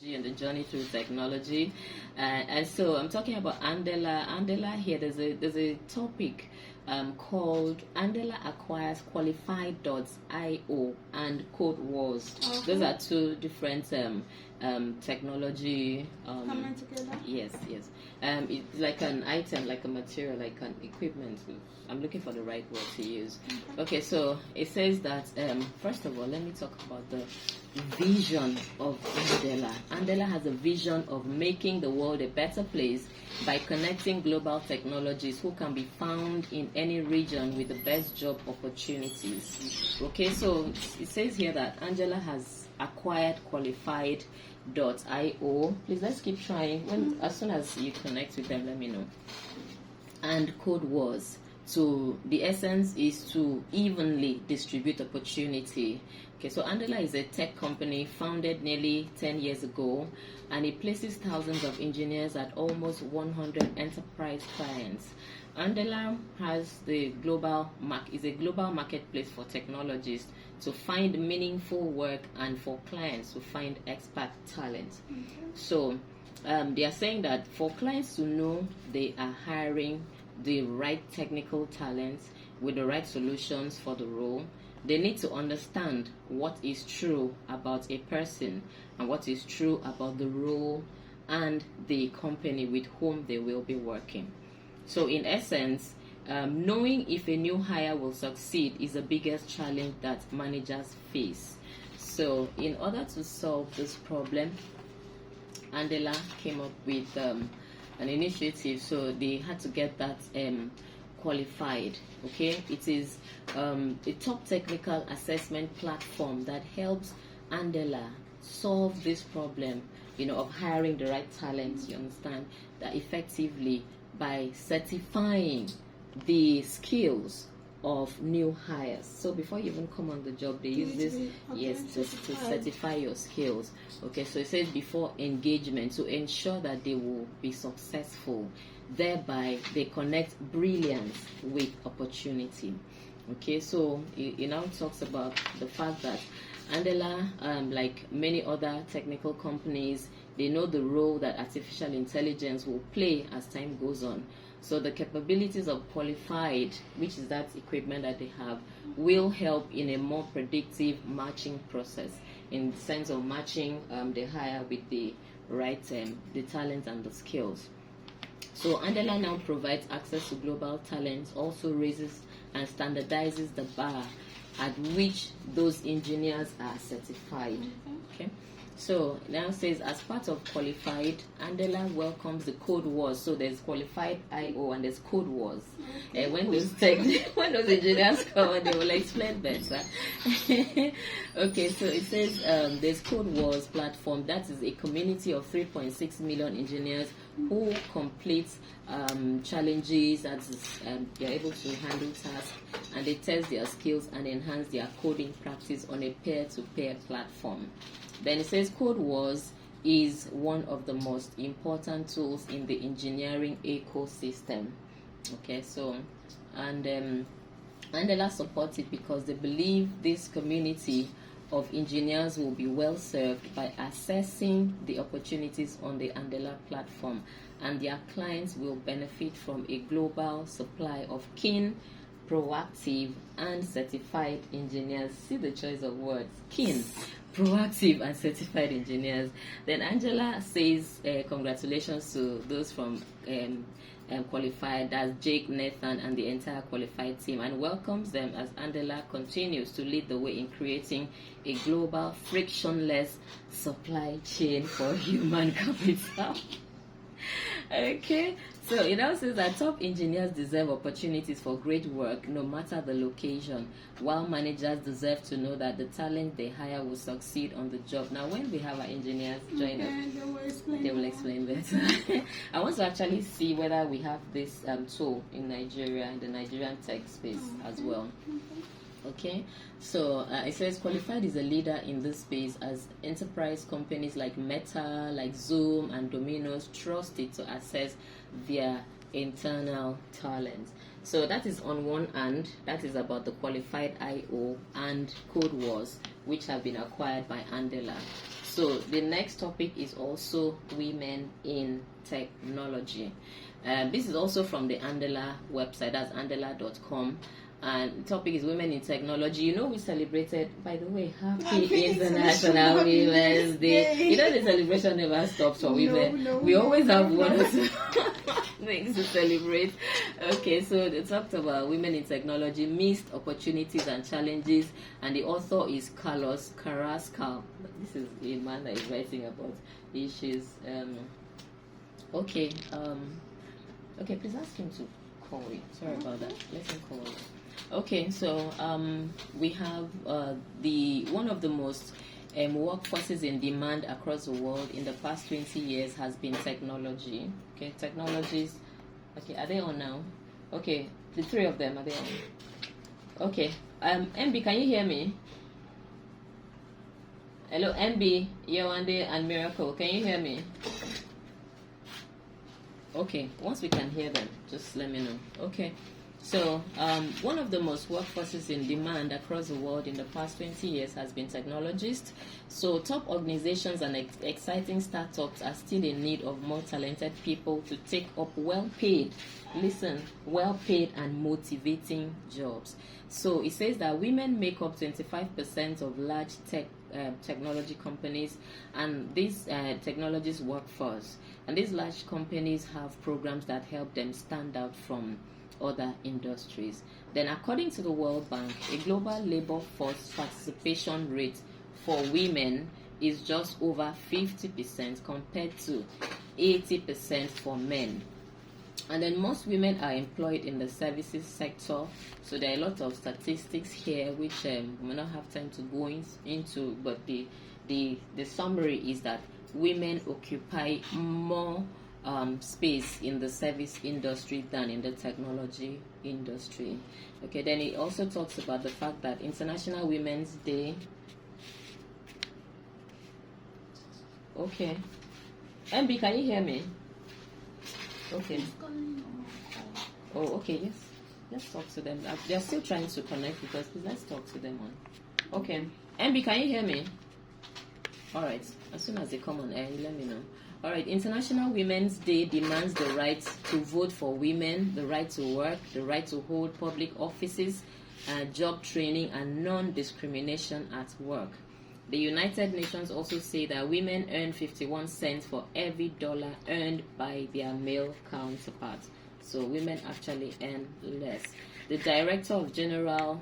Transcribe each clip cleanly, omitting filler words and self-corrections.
and the journey through technology. And so I'm talking about Andela. Andela here, there's a topic called Andela acquires qualified.io and Codewars. Those are two different technology. Coming together? Yes. It's like an item, like a material, like an equipment. I'm looking for the right word to use. Okay, so it says that, first of all, let me talk about the vision of Andela. Andela has a vision of making the world a better place by connecting global technologies who can be found in any region with the best job opportunities. Okay, so it says here that Angela has acquired qualified.io. Please, let's keep trying. As soon as you connect with them, let me know. And Codewars. So the essence is to evenly distribute opportunity. Okay, so Andela is a tech company founded nearly 10 years ago, and it places thousands of engineers at almost 100 enterprise clients. Andela has is a global marketplace for technologists to find meaningful work and for clients to find expert talent. So they are saying that for clients to know they are hiring the right technical talents with the right solutions for the role, they need to understand what is true about a person and what is true about the role and the company with whom they will be working. So in essence, knowing if a new hire will succeed is the biggest challenge that managers face. So in order to solve this problem, Andela came up with an initiative. So they had to get that qualified. Okay, it is a top technical assessment platform that helps Andela solve this problem, of hiring the right talents. You understand that effectively by certifying the skills of new hires. So before you even come on the job, they use this to certify your skills. Okay, so it says before engagement to ensure that they will be successful. Thereby they connect brilliance with opportunity. Okay, so it now talks about the fact that Andela, like many other technical companies, they know the role that artificial intelligence will play as time goes on. So the capabilities of qualified, which is that equipment that they have, will help in a more predictive matching process, in the sense of matching the hire with the right the talent and the skills. So Andela now provides access to global talents, also raises and standardizes the bar at which those engineers are certified. Okay. So now says, as part of qualified, Andela welcomes the Codewars. So there's qualified IO and there's Codewars. When those engineers come, they will explain better. Okay, so it says there's Codewars platform. That is a community of 3.6 million engineers who complete challenges, that is, they're able to handle tasks, and they test their skills and enhance their coding practice on a peer-to-peer platform. Then it says Codewars is one of the most important tools in the engineering ecosystem. Okay, so and Andela supports it because they believe this community of engineers will be well served by assessing the opportunities on the Andela platform, and their clients will benefit from a global supply of keen, proactive, and certified engineers. See the choice of words: keen, proactive, and certified engineers. Then Angela says congratulations to those from qualified, that's Jake, Nathan, and the entire qualified team, and welcomes them as Andela continues to lead the way in creating a global frictionless supply chain for human capital. Okay, so it now says that top engineers deserve opportunities for great work no matter the location, while managers deserve to know that the talent they hire will succeed on the job. Now when we have our engineers join us, they will explain better. I want to actually see whether we have this tool in Nigeria, in the Nigerian tech space as well. Okay, so it says qualified is a leader in this space, as enterprise companies like Meta, like Zoom, and Domino's trust it to assess their internal talent. So that is on one hand, that is about the qualified IO and Codewars, which have been acquired by Andela. So the next topic is also women in technology. This is also from the Andela website, that's andela.com. And the topic is women in technology. You know, we celebrated, by the way, happy International Women's Day. You know, the celebration never stops for women. We always have one or two things to celebrate. Okay, so they talked about women in technology, missed opportunities and challenges, and the author is Carlos Carrascal. This is a man that is writing about issues. Okay, please ask him to call you. Sorry about that. Let him call you. Okay, so we have the one of the most workforces in demand across the world in the past 20 years has been technology. Okay, technologies. Okay, are they on now? Okay, the three of them, are they on? Okay, MB, can you hear me? Hello, MB, Yewande, and Miracle, can you hear me? Okay, once we can hear them, just let me know. Okay. So, one of the most workforces in demand across the world in the past 20 years has been technologists. So, top organizations and exciting startups are still in need of more talented people to take up well-paid and motivating jobs. So, it says that women make up 25% of large technology companies, and these technologies workforce. And these large companies have programs that help them stand out from other industries. Then, according to the World Bank, a global labor force participation rate for women is just over 50% compared to 80% for men. And then most women are employed in the services sector. So there are a lot of statistics here which we may not have time to go into, but the summary is that women occupy more space in the service industry than in the technology industry. Okay, then it also talks about the fact that International Women's Day. Okay, MB, can you hear me? Okay. Oh, okay, yes. Let's talk to them. They're still trying to connect with us. Let's talk to them on. Okay, MB, can you hear me? All right. As soon as they come on air, you let me know. All right, International Women's Day demands the right to vote for women, the right to work, the right to hold public offices, job training, and non-discrimination at work. The United Nations also say that women earn 51 cents for every dollar earned by their male counterparts. So women actually earn less. The Director General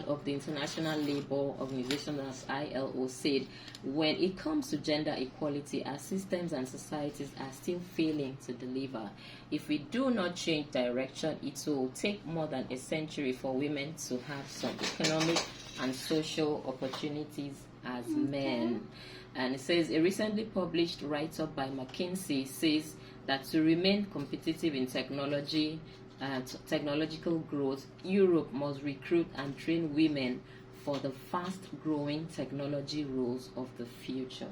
of the International Labour Organization, as ILO, said, when it comes to gender equality, our systems and societies are still failing to deliver. If we do not change direction, it will take more than a century for women to have some economic and social opportunities as men. And it says a recently published write-up by McKinsey says that to remain competitive in technology and technological growth, Europe must recruit and train women for the fast-growing technology roles of the future.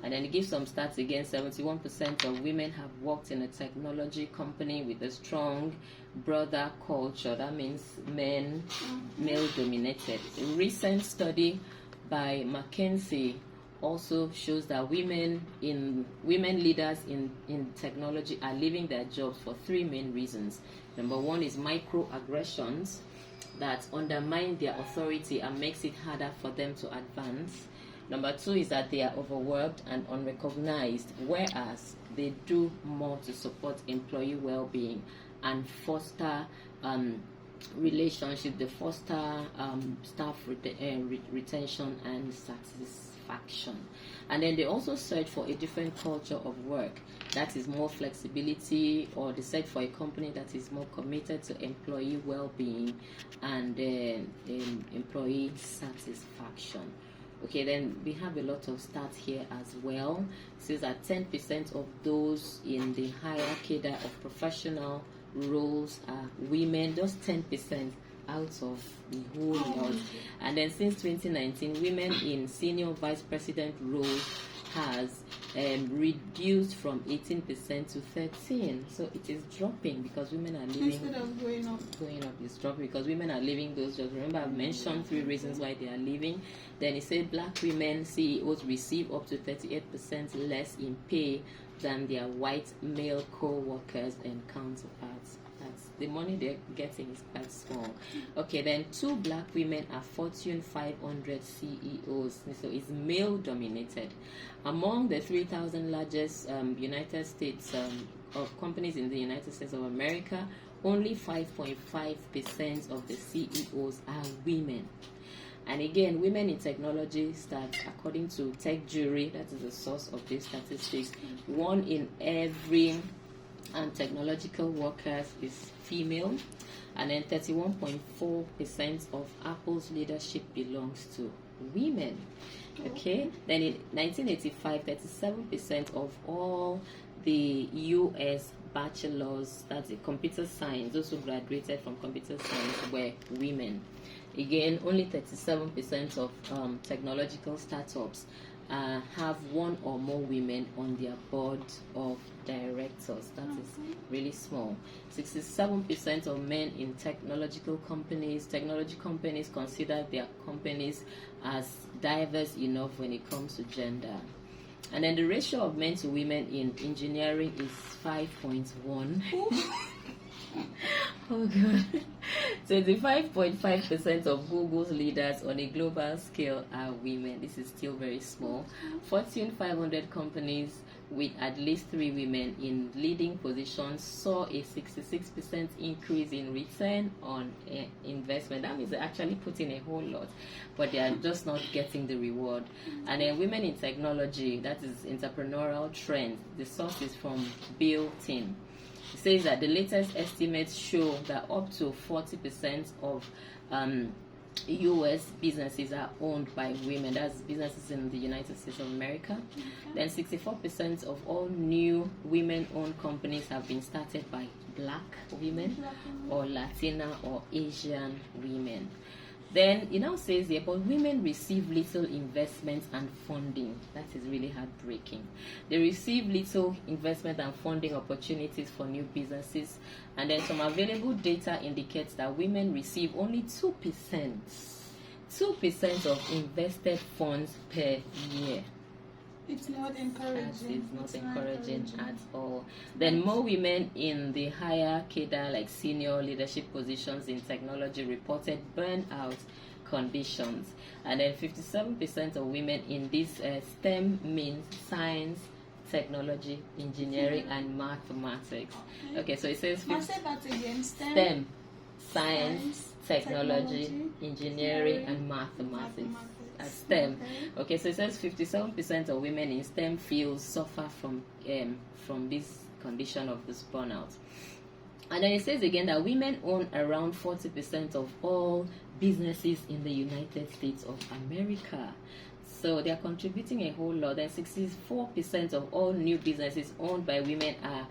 And then it gives some stats again. 71% of women have worked in a technology company with a strong brother culture. That means male-dominated. A recent study by McKinsey also shows that women leaders in technology are leaving their jobs for three main reasons. Number one is microaggressions that undermine their authority and makes it harder for them to advance. Number two is that they are overworked and unrecognized, whereas they do more to support employee well-being and foster relationship, they foster staff retention and satisfaction. And then they also search for a different culture of work that is more flexibility, or they search for a company that is more committed to employee well-being and employee satisfaction. Okay, then we have a lot of stats here as well. It says that 10% of those in the higher cadre of professional roles are women, just 10% out of the whole lot. And then since 2019, women in senior vice president roles has reduced from 18% to 13%. So it is dropping because women are leaving. Instead of going up. Going up is dropping because women are leaving those jobs. Remember, I've mentioned 3 reasons why they are leaving. Then it said black women CEOs receive up to 38% less in pay than their white male co-workers and counterparts. That's the money they're getting is quite small. Okay, then 2 black women are Fortune 500 CEOs, so it's male dominated. Among the 3,000 largest United States of companies in the United States of America, only 5.5% of the CEOs are women. And again, women in technology start, according to Tech Jury, that is the source of these statistics, 1 in every technological workers is female, and then 31.4% of Apple's leadership belongs to women. Okay, then in 1985, 37% of all the U.S. bachelors, that's computer science, those who graduated from computer science were women. Again, only 37% of technological startups have 1 or more women on their board of directors. That is really small. 67% of men in technology companies consider their companies as diverse enough when it comes to gender. And then the ratio of men to women in engineering is 5.1. Oh god. 25.5% of Google's leaders on a global scale are women. This is still very small. Fortune 500 companies with at least 3 women in leading positions saw a 66% increase in return on investment. That means they're actually putting a whole lot, but they are just not getting the reward. And then women in technology, that is entrepreneurial trend. The source is from Built-in. It says that the latest estimates show that up to 40% of U.S. businesses are owned by women. That's businesses in the United States of America. Then 64% of all new women-owned companies have been started by black women or Latina or Asian women. Then it now says here, but women receive little investment and funding. That is really heartbreaking. They receive little investment and funding opportunities for new businesses. And then some available data indicates that women receive only 2% of invested funds per year. It's not encouraging. It's not encouraging at all. Then more women in the higher cadre, like senior leadership positions in technology, reported burnout conditions. And then 57% of women in this STEM means science, technology, engineering, and mathematics. Okay, so it says say that again. STEM, science, technology, engineering, and mathematics. STEM. Okay, so it says 57% of women in STEM fields suffer from this condition of this burnout. And then it says again that women own around 40% of all businesses in the United States of America. So they are contributing a whole lot. And 64% of all new businesses owned by women are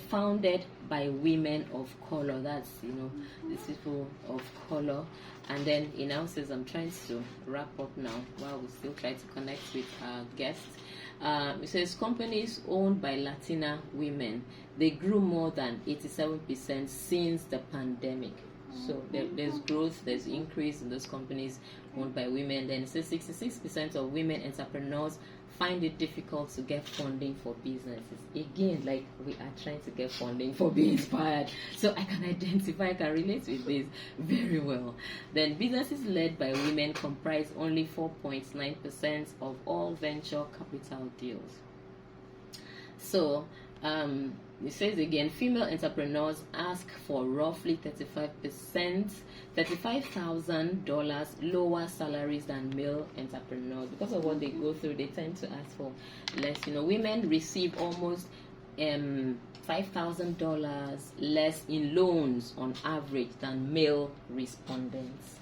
founded by women of color. That's, these people of color. And then it now says, I'm trying to wrap up now while we still try to connect with our guests. It says companies owned by Latina women, they grew more than 87% since the pandemic. So there's growth, there's increase in those companies owned by women. Then it says 66% of women entrepreneurs find it difficult to get funding for businesses. Again, like we are trying to get funding for being inspired. So I can relate with this very well. Then businesses led by women comprise only 4.9% of all venture capital deals. So it says again, female entrepreneurs ask for roughly $35,000 lower salaries than male entrepreneurs. Because of what they go through, they tend to ask for less. Women receive almost $5,000 less in loans on average than male respondents.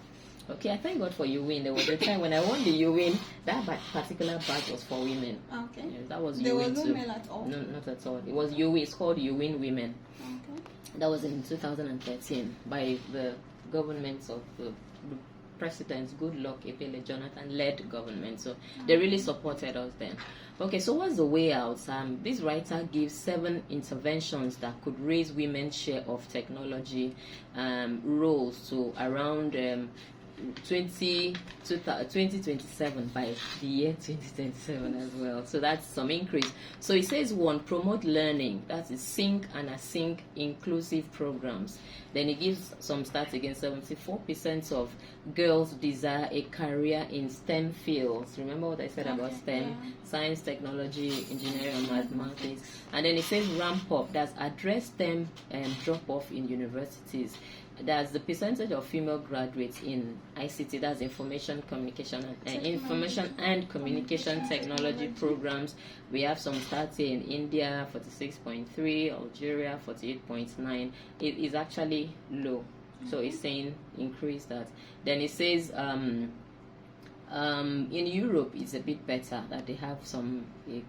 Okay, I thank God for You Win. There was a time when I won the You Win, that particular badge was for women. Okay. Yeah, that was There You was Win no too. male at all? No, not at all. It was You Win. It's called You Win Women. Okay. That was in 2013 by the governments of the President Goodluck Ebele Jonathan led government. So they really supported us then. Okay, so what's the way out? This writer gives 7 interventions that could raise women's share of technology roles to around 2027 by the year 2027 as well. So that's some increase. So it says 1, promote learning. That is sync and async inclusive programs. Then it gives some stats again. 74% of girls desire a career in STEM fields. Remember what I said about STEM? Yeah. Science, technology, engineering, and mathematics. And then it says ramp up. That's address STEM drop off in universities. That's the percentage of female graduates in ICT, that's information communication and communication technology programs. We have some stats in India 46.3, Algeria 48.9. It is actually low, so it's saying increase that. Then it says in Europe it's a bit better, that they have some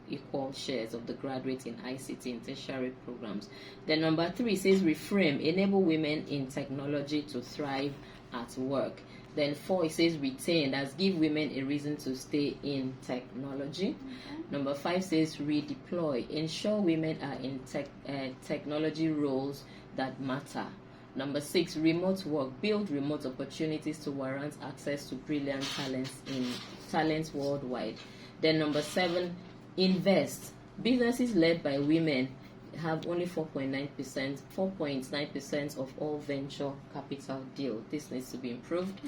equal shares of the graduates in ICT in tertiary programs. Then number 3 says reframe, enable women in technology to thrive at work. Then 4, it says retain, that's give women a reason to stay in technology. Number 5 says redeploy, ensure women are in technology roles that matter. Number 6, remote work, build remote opportunities to warrant access to brilliant talents worldwide. Then number 7, invest. Businesses led by women have only 4.9% of all venture capital deals. This needs to be improved.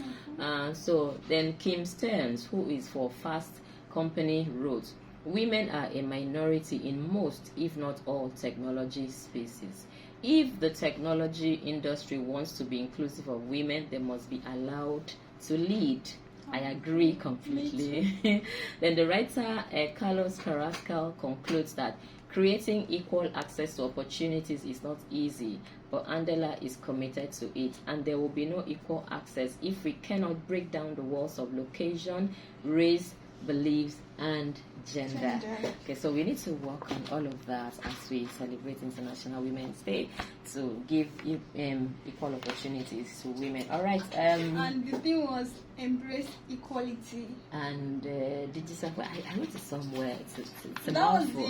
So then Kim Stearns, who is for Fast Company, wrote, women are a minority in most, if not all, technology spaces. If the technology industry wants to be inclusive of women, they must be allowed to lead. I agree completely. Then the writer Carlos Carrascal concludes that creating equal access to opportunities is not easy, but Andela is committed to it, and there will be no equal access if we cannot break down the walls of location, race, beliefs, and gender. Okay, so we need to work on all of that as we celebrate International Women's Day to give equal opportunities to women. All right. And the thing was embrace equality. And did you say? I wrote it somewhere. It's a That mouthful.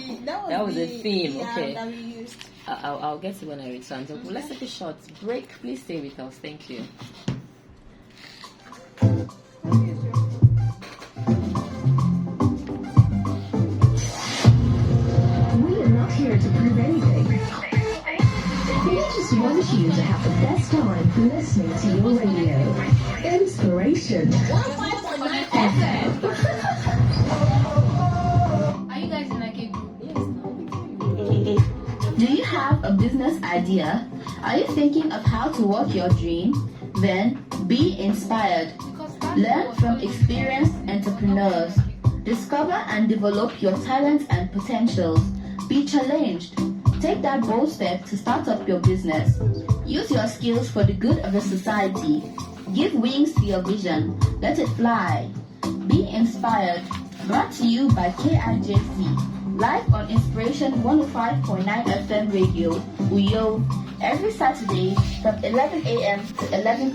Was the theme. Okay. That we used. I'll get it when I return. So let's take a short break. Please stay with us. Thank you. Here to prove anything. We just want you to have the best time listening to your radio. Inspiration. 105.9 FM. Are you guys in like a group? Do you have a business idea? Are you thinking of how to work your dream? Then be inspired. Learn from experienced entrepreneurs. Discover and develop your talents and potentials. Be challenged. Take that bold step to start up your business. Use your skills for the good of the society. Give wings to your vision. Let it fly. Be inspired. Brought to you by KIJC. Live on Inspiration 105.9 FM Radio, Uyo, every Saturday from 11 a.m. to 11:30.